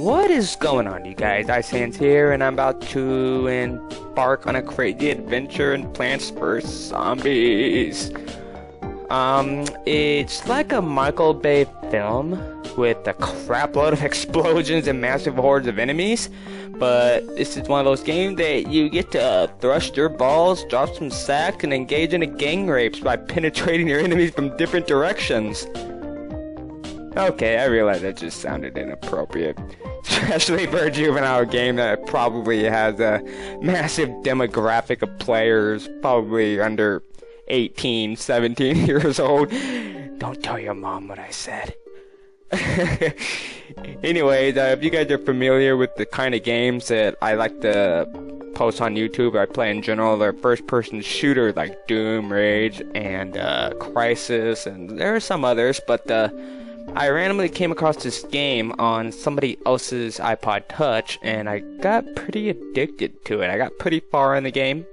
What is going on, you guys? Icehands here, and I'm about to embark on a crazy adventure in Plants vs. Zombies. It's like a Michael Bay film with a crap load of explosions and massive hordes of enemies, but this is one of those games that you get to thrust your balls, drop some sacks, and engage in a gang rapes by penetrating your enemies from different directions. Okay, I realize that just sounded inappropriate, especially for a juvenile game that probably has a massive demographic of players, probably under 18, 17 years old. Don't tell your mom what I said. Anyways, if you guys are familiar with the kind of games that I like to post on YouTube, or I play in general, they're first-person shooters like Doom, Rage, and Crisis, and there are some others, but I randomly came across this game on somebody else's iPod Touch, and I got pretty addicted to it. I got pretty far in the game,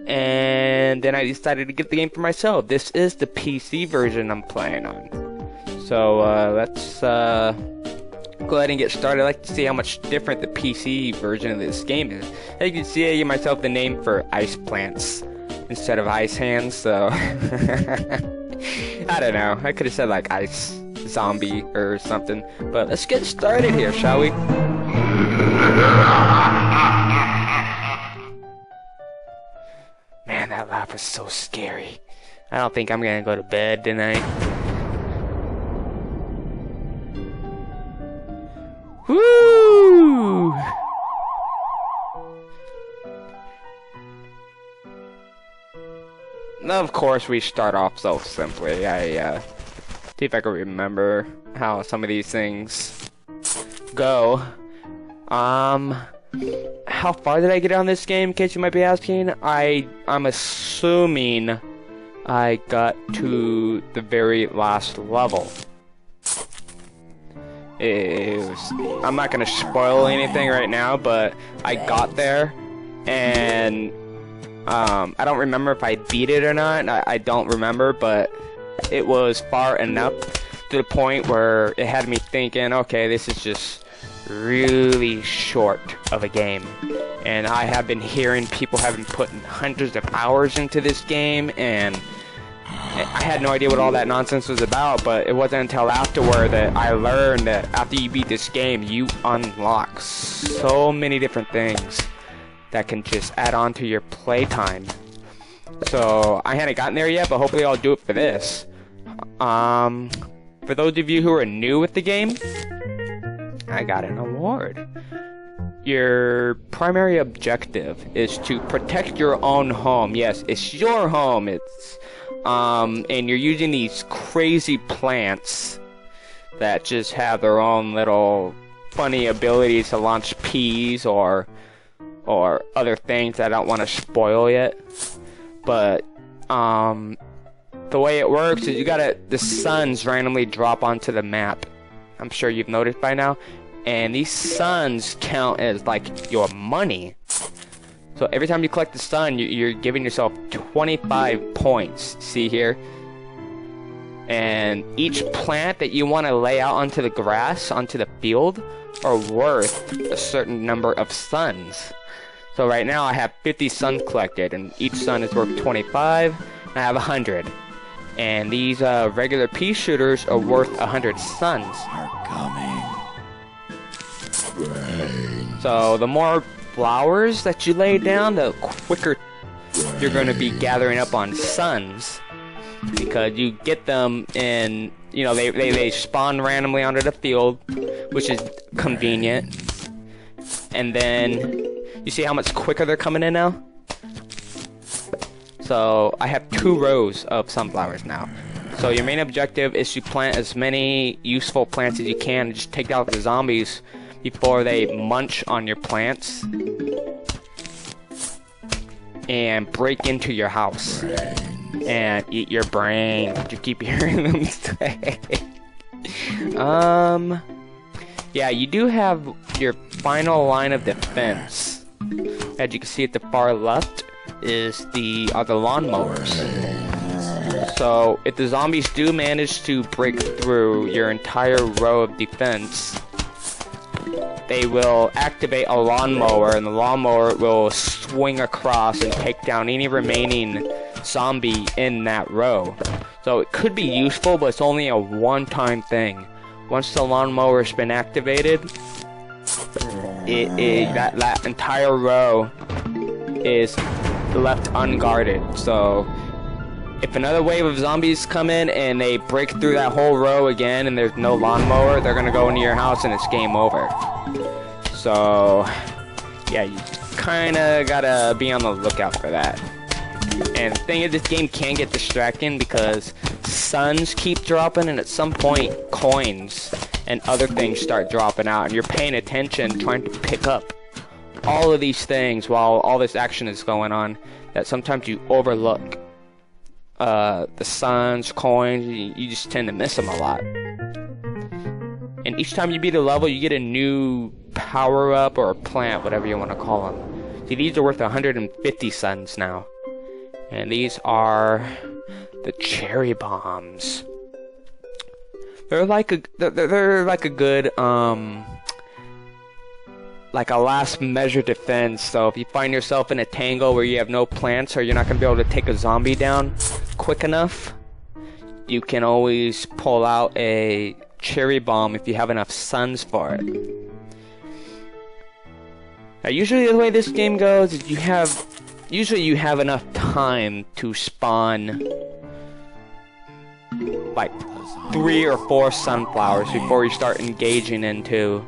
and then I decided to get the game for myself. This is the PC version I'm playing on. So let's go ahead and get started. I'd like to see how much different the PC version of this game is. As you can see, I gave myself the name for Ice Plants instead of Ice Hands, so I don't know. I could have said like Ice Zombie or something. But let's get started here, shall we? Man, that laugh was so scary. I don't think I'm gonna go to bed tonight. Woo! Of course, we start off so simply. I see if I can remember how some of these things go. How far did I get on this game, in case you might be asking? I'm assuming I got to the very last level. I'm not gonna spoil anything right now, but I got there, and I don't remember if I beat it or not. I don't remember, but it was far enough to the point where it had me thinking, okay, this is just really short of a game. And I have been hearing people having put hundreds of hours into this game, and I had no idea what all that nonsense was about, but it wasn't until afterward that I learned that after you beat this game, you unlock so many different things that can just add on to your playtime. So I hadn't gotten there yet, but hopefully I'll do it for this. For those of you who are new with the game, I got an award. Your primary objective is to protect your own home. Yes, it's your home. It's and you're using these crazy plants that just have their own little funny abilities to launch peas or other things that I don't want to spoil yet. But the way it works is the suns randomly drop onto the map. I'm sure you've noticed by now. And these suns count as like your money. So every time you collect the sun, you're giving yourself 25 points. See here? And each plant that you want to lay out onto the grass, onto the field, are worth a certain number of suns. So right now I have 50 suns collected, and each sun is worth 25, and I have 100. And these regular pea shooters are worth 100 suns. Are coming. So the more flowers that you lay down, the quicker you're going to be gathering up on suns, because you get them in, you know, they spawn randomly onto the field, which is convenient. And then you see how much quicker they're coming in now? So I have 2 rows of sunflowers now. So your main objective is to plant as many useful plants as you can and just take out the zombies before they munch on your plants and break into your house and eat your brain. Did you keep hearing them say? Yeah, you do have your final line of defense. As you can see at the far left is the lawnmowers. So if the zombies do manage to break through your entire row of defense, they will activate a lawnmower, and the lawnmower will swing across and take down any remaining zombie in that row. So it could be useful, but it's only a one-time thing. Once the lawnmower has been activated, that entire row is left unguarded. So if another wave of zombies come in and they break through that whole row again and there's no lawnmower, they're gonna go into your house and it's game over. So yeah, you kinda gotta be on the lookout for that. And the thing is, this game can get distracting because suns keep dropping, and at some point coins and other things start dropping out, and you're paying attention trying to pick up all of these things while all this action is going on, that sometimes you overlook the suns, coins. You just tend to miss them a lot. And each time you beat a level, you get a new power-up or a plant, whatever you want to call them. See, these are worth 150 suns now. And these are the cherry bombs. They're like a good like a last measure defense. So if you find yourself in a tangle where you have no plants, or you're not gonna be able to take a zombie down quick enough, you can always pull out a cherry bomb if you have enough suns for it. Now, usually the way this game goes is usually you have enough time to spawn like 3 or 4 sunflowers before you start engaging into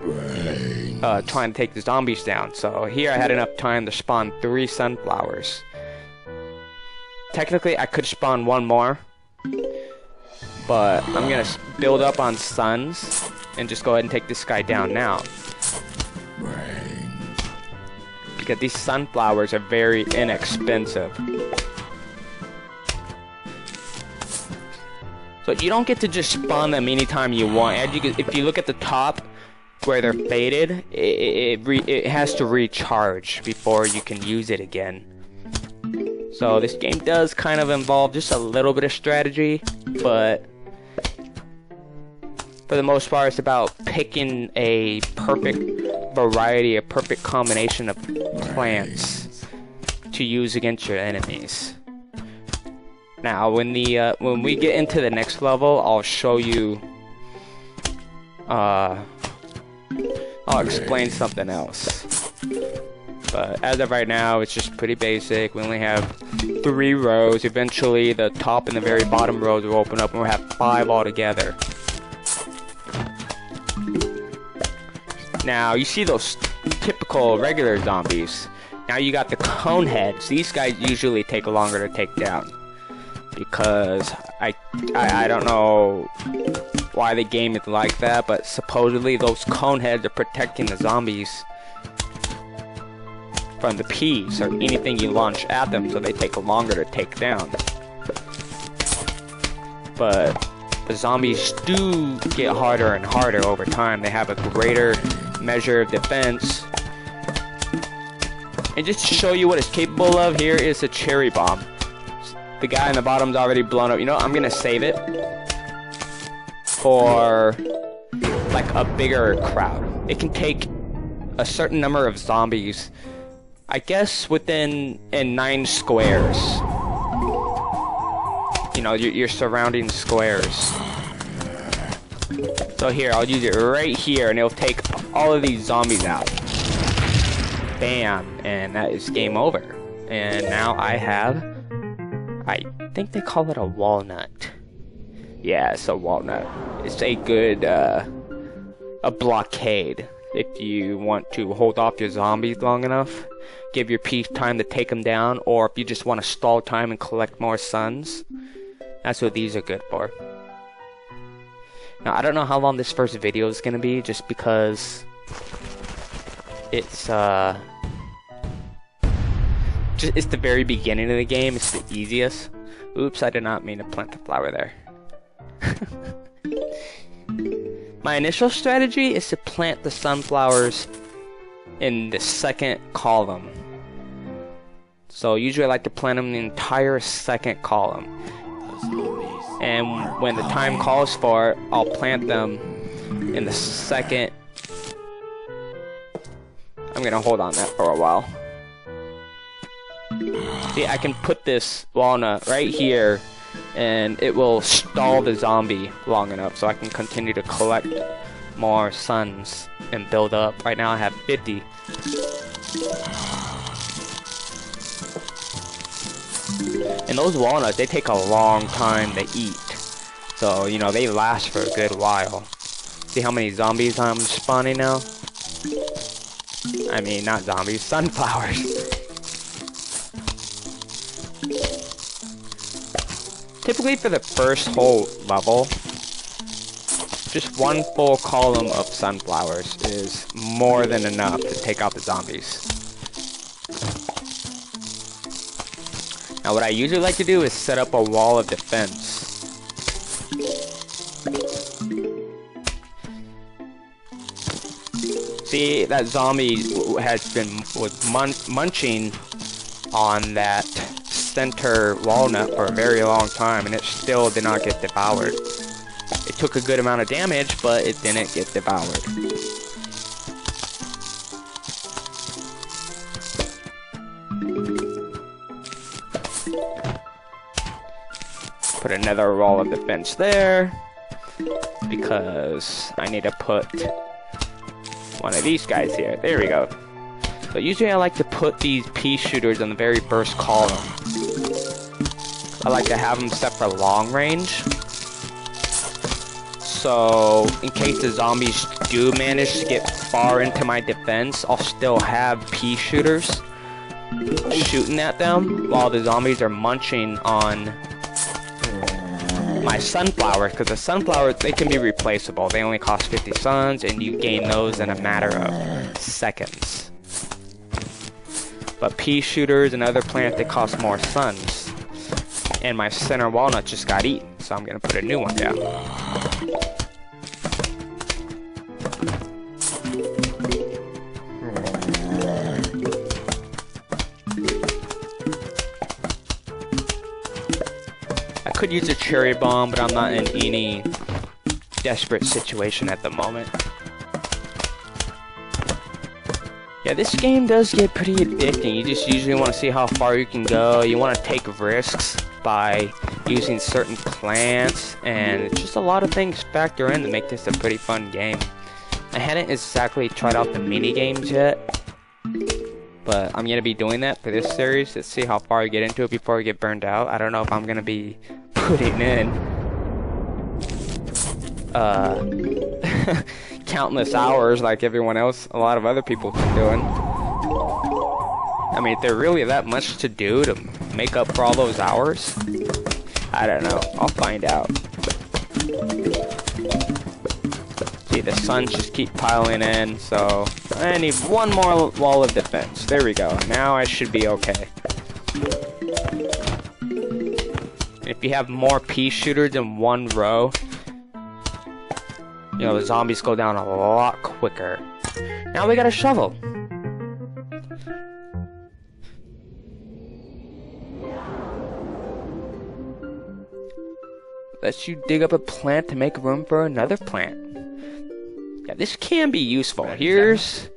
trying to take the zombies down. So here I had enough time to spawn 3 sunflowers. Technically I could spawn 1 more, but I'm gonna build up on suns and just go ahead and take this guy down now. Because these sunflowers are very inexpensive. So you don't get to just spawn them anytime you want. If you look at the top where they're faded, it has to recharge before you can use it again. So this game does kind of involve just a little bit of strategy, but for the most part, it's about picking a perfect variety, a perfect combination of plants to use against your enemies. Now, when we get into the next level, I'll show you. I'll explain something else. But as of right now, it's just pretty basic. We only have 3 rows. Eventually, the top and the very bottom rows will open up, and we'll have 5 altogether. Now, you see those typical regular zombies. Now you got the cone heads. These guys usually take longer to take down, because I don't know why the game is like that, but supposedly those cone heads are protecting the zombies from the peas or anything you launch at them, so they take longer to take down. But the zombies do get harder and harder over time. They have a greater measure of defense. And just to show you what it's capable of, here is a cherry bomb. The guy in the bottom's already blown up. You know, I'm gonna save it for like a bigger crowd. It can take a certain number of zombies, I guess in 9 squares. You know, your surrounding squares. So here, I'll use it right here, and it'll take all of these zombies out. Bam, and that is game over. And now I think they call it a walnut. Yeah, it's a walnut. It's a good, a blockade. If you want to hold off your zombies long enough, give your piece time to take them down, or if you just want to stall time and collect more suns, that's what these are good for. Now, I don't know how long this first video is going to be, just because it's the very beginning of the game. It's the easiest. Oops, I did not mean to plant the flower there. My initial strategy is to plant the sunflowers in the second column. So usually I like to plant them in the entire second column. And when the time calls for it, I'll plant them in the second I'm gonna hold on that for a while. See, I can put this walnut right here, and it will stall the zombie long enough so I can continue to collect more suns and build up. Right now I have 50. And those walnuts, they take a long time to eat. So, you know, they last for a good while. See how many zombies I'm spawning now? I mean, not zombies, sunflowers. Typically for the first whole level, just one full column of sunflowers is more than enough to take out the zombies. Now what I usually like to do is set up a wall of defense. See, that zombie was munching on that center walnut for a very long time, and it still did not get devoured. It took a good amount of damage, but it didn't get devoured. Put another wall of defense there, because I need to put one of these guys here. There we go. So usually I like to put these pea shooters on the very first column. I like to have them set for long range. So in case the zombies do manage to get far into my defense, I'll still have pea shooters shooting at them while the zombies are munching on my sunflowers, because the sunflowers, they can be replaceable. They only cost 50 suns, and you gain those in a matter of seconds. But pea shooters and other plants, they cost more suns. And my center walnut just got eaten, so I'm gonna put a new one down. I could use a cherry bomb, but I'm not in any desperate situation at the moment. Yeah, this game does get pretty addicting. You just usually want to see how far you can go. You want to take risks by using certain plants, and just a lot of things factor in to make this a pretty fun game. I hadn't exactly tried out the mini games yet, but I'm gonna be doing that for this series to see how far I get into it before I get burned out. I don't know if I'm gonna be putting in countless hours like everyone else, a lot of other people are doing. I mean, if there really that much to do to make up for all those hours, I don't know. I'll find out. See, the suns just keep piling in, so I need one more wall of defense. There we go. Now I should be okay. If you have more pea shooters in one row, you know, the zombies go down a lot quicker. Now we got a shovel. Lets you dig up a plant to make room for another plant. Yeah, this can be useful. Here's...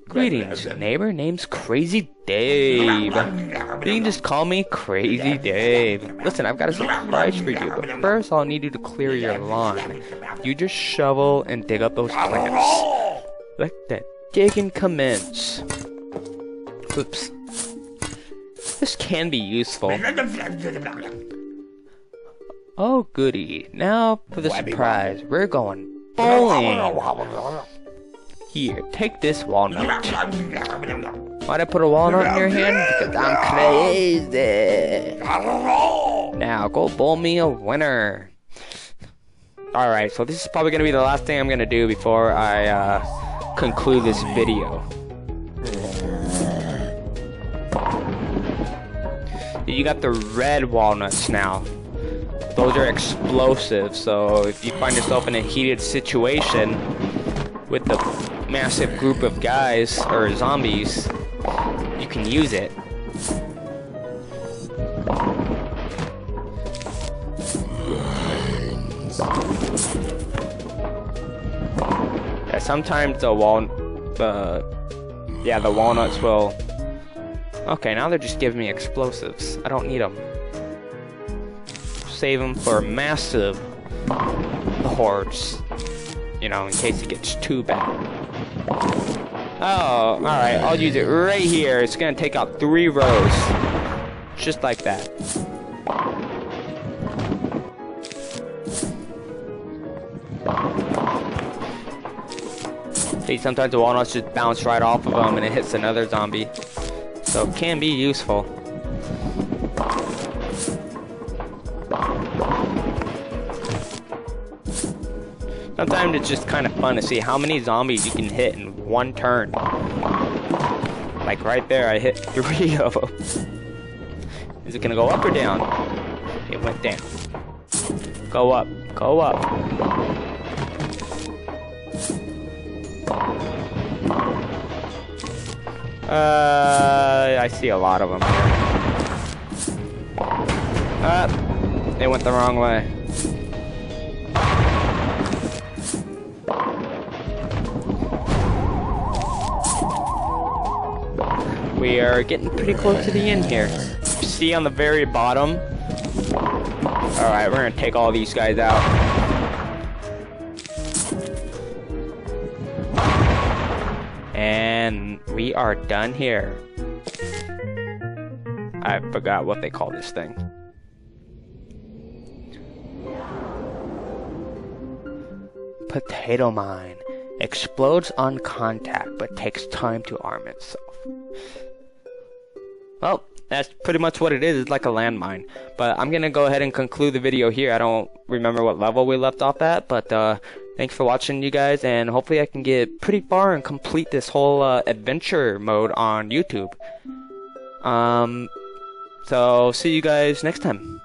Greetings, neighbor. Name's Crazy Dave. You can just call me Crazy Dave. Listen, I've got a surprise for you, but first I'll need you to clear your lawn. You just shovel and dig up those plants. Let that digging commence. Oops. This can be useful. Oh goody. Now for the surprise. We're going bowling. Here, take this walnut. Why'd I put a walnut in your hand? Because I'm crazy. Now, go bowl me a winner. Alright, so this is probably going to be the last thing I'm going to do before I conclude this video. You got the red walnuts now. Those are explosive, so if you find yourself in a heated situation with the massive group of guys or zombies, you can use it. sometimes the walnuts will... Okay, now they're just giving me explosives. I don't need them. Save them for massive hordes. You know, in case it gets too bad. Oh, alright, I'll use it right here. It's gonna take out 3 rows. Just like that. See, sometimes the walnuts just bounce right off of them and it hits another zombie. So it can be useful. Sometimes it's just kind of fun to see how many zombies you can hit in one turn. Like right there, I hit 3 of them. Is it gonna go up or down? It went down. Go up, go up. I see a lot of them here. They went the wrong way. We are getting pretty close to the end here. See on the very bottom? Alright, we're gonna take all these guys out. And we are done here. I forgot what they call this thing. Potato mine. Explodes on contact, but takes time to arm itself. Well, that's pretty much what it is. It's like a landmine. But I'm gonna go ahead and conclude the video here. I don't remember what level we left off at, but thanks for watching, you guys, and hopefully I can get pretty far and complete this whole adventure mode on YouTube. So see you guys next time.